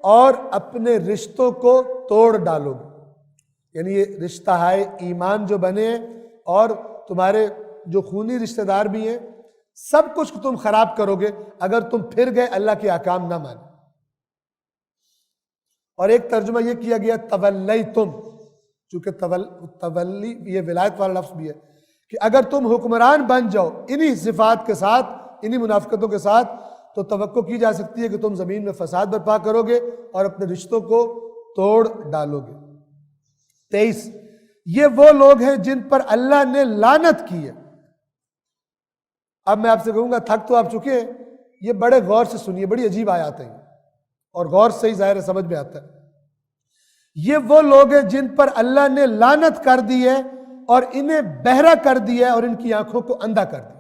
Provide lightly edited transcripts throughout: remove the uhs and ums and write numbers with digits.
اور اپنے رشتوں کو توڑ ڈالو گے. یعنی یہ رشتہ ہے ایمان جو بنے ہیں اور تمہارے جو خونی رشتہ دار بھی ہیں، سب کچھ تم خراب کرو گے اگر تم پھر گئے اللہ کے احکام نہ مانے. اور ایک ترجمہ یہ کیا گیا تولیتم، چونکہ تولی یہ ولایت والا لفظ بھی ہے کہ اگر تم حکمران بن جاؤ انہی صفات کے ساتھ، انہی منافقتوں کے ساتھ، تو توقع کی جا سکتی ہے کہ تم زمین میں فساد برپا کرو گے اور اپنے رشتوں کو توڑ ڈالو گے. 23 یہ وہ لوگ ہیں جن پر اللہ نے لعنت کی ہے. اب میں آپ سے کہوں گا تھک تو آپ چکے ہیں، یہ بڑے غور سے سنیے، بڑی عجیب آیات ہیں اور غور سے ہی ظاہر ہے سمجھ میں آتا ہے. یہ وہ لوگ ہیں جن پر اللہ نے لعنت کر دی ہے اور انہیں بہرا کر دیا ہے اور ان کی آنکھوں کو اندھا کر دیا.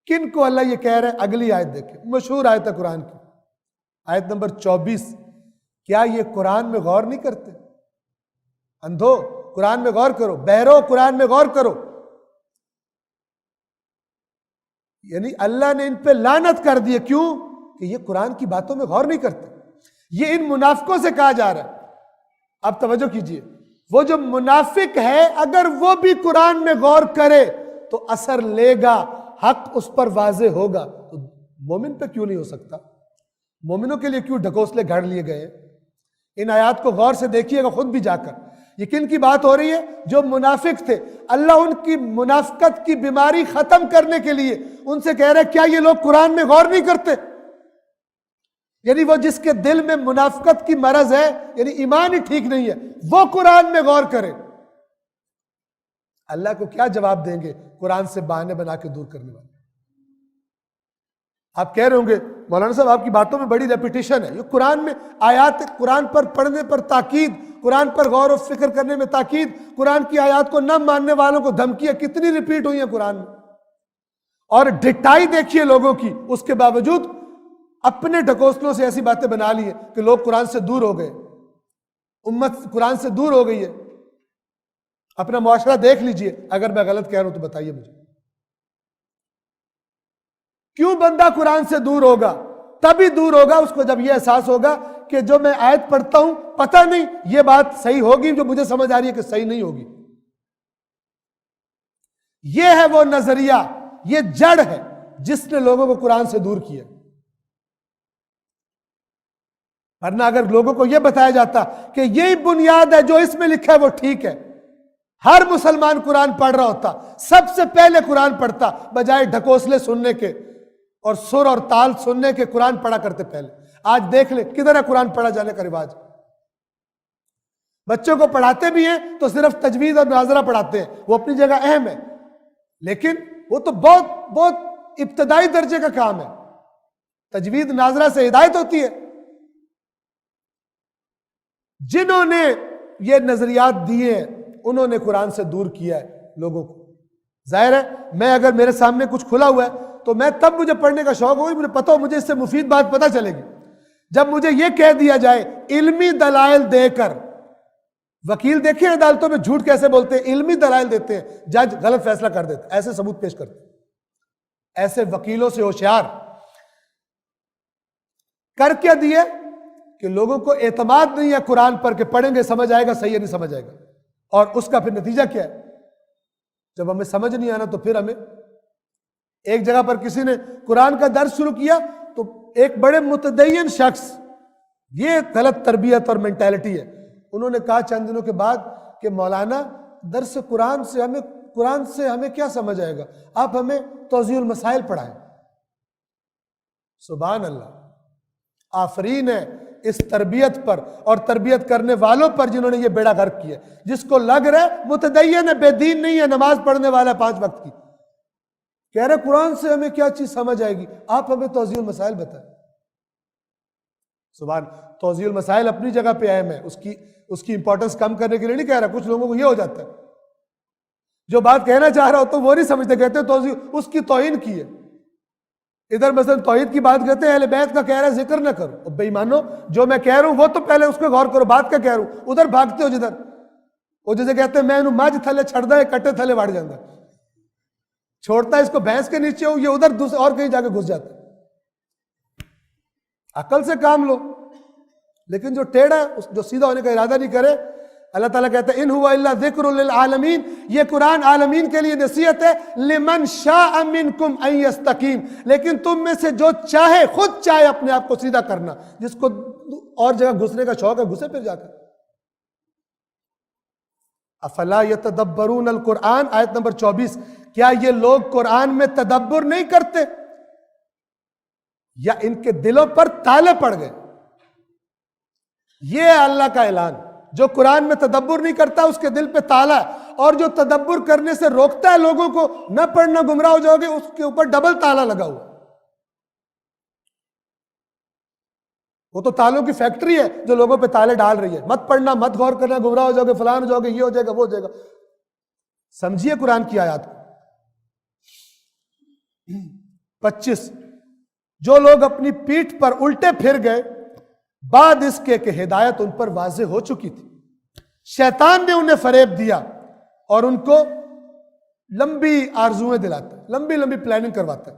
کن کو اللہ یہ کہہ رہے ہیں؟ اگلی آیت دیکھیں، مشہور آیت ہے قرآن کی، آیت نمبر 24. کیا یہ قرآن میں غور نہیں کرتے؟ اندھو قرآن میں غور کرو، بہرو قرآن میں غور کرو. یعنی اللہ نے ان پہ لعنت کر دی ہے. کیوں؟ کہ یہ قرآن کی باتوں میں غور نہیں کرتے. یہ ان منافقوں سے کہا جا رہا ہے. اب توجہ کیجئے، وہ جو منافق ہے اگر وہ بھی قرآن میں غور کرے تو اثر لے گا، حق اس پر واضح ہوگا. تو مومن پہ کیوں نہیں ہو سکتا؟ مومنوں کے لیے کیوں ڈھکوسلے گھڑ لیے گئے؟ ان آیات کو غور سے دیکھیے گا خود بھی جا کر. یہ کن کی بات ہو رہی ہے؟ جو منافق تھے. اللہ ان کی منافقت کی بیماری ختم کرنے کے لیے ان سے کہہ رہے کیا یہ لوگ قرآن میں غور نہیں کرتے؟ یعنی وہ جس کے دل میں منافقت کی مرض ہے، یعنی ایمان ہی ٹھیک نہیں ہے، وہ قرآن میں غور کرے. اللہ کو کیا جواب دیں گے قرآن سے بہانے بنا کے دور کرنے والے؟ آپ کہہ رہے ہوں گے مولانا صاحب آپ کی باتوں میں بڑی ریپیٹیشن ہے. یہ قرآن میں آیات، قرآن پر پڑھنے پر تاکید، قرآن پر غور و فکر کرنے میں تاکید، قرآن کی آیات کو نہ ماننے والوں کو دھمکیاں کتنی ریپیٹ ہوئی ہیں قرآن میں. اور ڈٹائی دیکھیے لوگوں کی، اس کے باوجود اپنے ڈھکوسلوں سے ایسی باتیں بنا لی ہیں کہ لوگ قرآن سے دور ہو گئے، امت قرآن سے دور ہو گئی ہے. اپنا معاشرہ دیکھ لیجئے، اگر میں غلط کہہ رہا ہوں تو بتائیے مجھے. کیوں بندہ قرآن سے دور ہوگا؟ تبھی دور ہوگا اس کو جب یہ احساس ہوگا کہ جو میں آیت پڑھتا ہوں پتہ نہیں یہ بات صحیح ہوگی، جو مجھے سمجھ آ رہی ہے کہ صحیح نہیں ہوگی. یہ ہے وہ نظریہ، یہ جڑ ہے جس نے لوگوں کو قرآن سے دور کیا. ورنہ اگر لوگوں کو یہ بتایا جاتا کہ یہی بنیاد ہے جو اس میں لکھا ہے وہ ٹھیک ہے، ہر مسلمان قرآن پڑھ رہا ہوتا، سب سے پہلے قرآن پڑھتا بجائے ڈھکوسلے سننے کے اور سر اور تال سننے کے. قرآن پڑھا کرتے پہلے. آج دیکھ لیں کدھر ہے قرآن پڑھا جانے کا رواج. بچوں کو پڑھاتے بھی ہیں تو صرف تجوید اور مناظرہ پڑھاتے ہیں، وہ اپنی جگہ اہم ہے، لیکن وہ تو بہت بہت ابتدائی درجے کا کام ہے. تجوید مناظرہ سے ہدایت ہوتی ہے. جنہوں نے یہ نظریات دیے ہیں انہوں نے قرآن سے دور کیا ہے لوگوں کو. ظاہر ہے میں اگر میرے سامنے کچھ کھلا ہوا ہے تو میں تب مجھے پڑھنے کا شوق ہوگا، مجھے پتہ ہو مجھے اس سے مفید بات پتہ چلے گی. جب مجھے یہ کہہ دیا جائے علمی دلائل دے کر، وکیل دیکھیں عدالتوں میں جھوٹ کیسے بولتے ہیں، علمی دلائل دیتے ہیں، جج غلط فیصلہ کر دیتے، ایسے ثبوت پیش کرتے. ایسے وکیلوں سے ہوشیار. کر کیا دیے کہ لوگوں کو اعتماد نہیں ہے قرآن پر کہ پڑھیں گے سمجھ آئے گا، صحیح ہے نہیں سمجھ آئے گا. اور اس کا پھر نتیجہ کیا ہے؟ جب ہمیں سمجھ نہیں آنا تو پھر ہمیں ایک جگہ پر کسی نے قرآن کا درس شروع کیا تو ایک بڑے متدین شخص، یہ غلط تربیت اور مینٹیلٹی ہے، انہوں نے کہا چند دنوں کے بعد کہ مولانا درس قرآن سے ہمیں کیا سمجھ آئے گا، آپ ہمیں توضیح المسائل پڑھائیں. سبحان اللہ، آفرین ہے اس تربیت پر اور تربیت کرنے والوں پر جنہوں نے یہ بیڑا غرق کیا. جس کو لگ رہا ہے متدین ہے، بے دین نہیں ہے، نماز پڑھنے والا ہے 5 وقت کی، کہہ رہے قرآن سے ہمیں کیا چیز سمجھ آئے گی، آپ ہمیں توضیح المسائل بتائیں. سبحان. توضیح المسائل اپنی جگہ پہ اہم ہے، اس کی امپورٹنس کم کرنے کے لیے نہیں کہہ رہا. کچھ لوگوں کو یہ ہو جاتا ہے جو بات کہنا چاہ رہا ہو تو وہ نہیں سمجھتے، کہتے ہیں توضیح، اس کی توہین کی ہے. ادھر مثلا توحید کی بات کہتے ہیں اہل بیت کا کہہ رہا ہے ذکر نہ کرو. اب بے ایمانو، جو میں کہہ رہا ہوں وہ تو پہلے اس پہ غور کرو، بات کا کہہ رہا ہوں، ادھر بھاگتے ہو جدھر. وہ جسے کہتے ہیں میں انہوں مجھ تھلے چھڑدا ہے کٹے تھلے وڑ جاندہ، چھوڑتا ہے اس کو بھینس کے نیچے ہو، یہ ادھر دوسرے اور کہیں جا کے گھس جاتا ہے. عقل سے کام لو. لیکن جو ٹیڑھا ہے, جو سیدھا ہونے کا ارادہ نہیں کرے, اللہ تعالیٰ کہتا ہے ان ہوا الا ذکر للعالمین, یہ قرآن عالمین کے لیے نصیحت ہے. لمن شاء منکم ان یستقیم, لیکن تم میں سے جو چاہے, خود چاہے اپنے آپ کو سیدھا کرنا, جس کو اور جگہ گھسنے کا شوق ہے گھسے پھر جا کر. افلا یتدبرون القرآن, آیت نمبر 24, کیا یہ لوگ قرآن میں تدبر نہیں کرتے یا ان کے دلوں پر تالے پڑ گئے؟ یہ ہے اللہ کا اعلان. جو قرآن میں تدبر نہیں کرتا اس کے دل پہ تالا ہے, اور جو تدبر کرنے سے روکتا ہے لوگوں کو نہ پڑھنا گمراہ ہو جاؤ گے, اس کے اوپر ڈبل تالا لگا ہوا. وہ تو تالوں کی فیکٹری ہے جو لوگوں پہ تالے ڈال رہی ہے, مت پڑھنا, مت غور کرنا, گمراہ ہو جاؤ گے, فلان ہو جاؤ گے, یہ ہو جائے گا, وہ ہو جائے گا. سمجھیے قرآن کی آیات کو. 25, جو لوگ اپنی پیٹھ پر الٹے پھر گئے بعد اس کے کہ ہدایت ان پر واضح ہو چکی تھی, شیطان نے انہیں فریب دیا اور ان کو لمبی آرزویں دلاتا ہے, لمبی لمبی پلاننگ کرواتا ہے.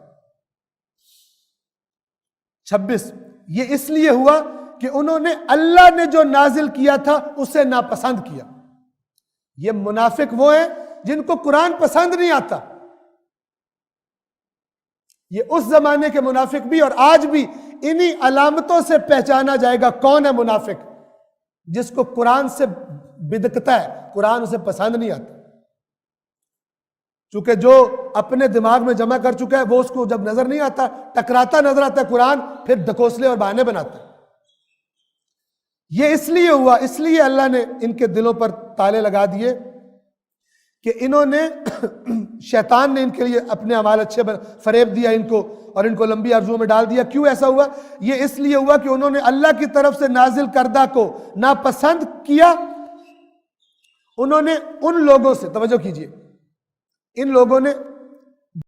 26, یہ اس لیے ہوا کہ انہوں نے اللہ نے جو نازل کیا تھا اسے ناپسند کیا. یہ منافق وہ ہیں جن کو قرآن پسند نہیں آتا. یہ اس زمانے کے منافق بھی اور آج بھی انہی علامتوں سے پہچانا جائے گا کون ہے منافق. جس کو قرآن سے بدکتا ہے, قرآن اسے پسند نہیں آتا. چونکہ جو اپنے دماغ میں جمع کر چکا ہے وہ اس کو جب نظر نہیں آتا, ٹکراتا نظر آتا ہے قرآن, پھر ڈھکوسلے اور بہانے بناتا ہے. یہ اس لیے ہوا, اس لیے اللہ نے ان کے دلوں پر تالے لگا دیے کہ انہوں نے شیطان نے ان کے لیے اپنے اعمال اچھے فریب دیا ان کو, اور ان کو لمبی آرزوؤں میں ڈال دیا. کیوں ایسا ہوا؟ یہ اس لیے ہوا کہ انہوں نے اللہ کی طرف سے نازل کردہ کو ناپسند کیا. انہوں نے ان لوگوں سے, توجہ کیجئے, ان لوگوں نے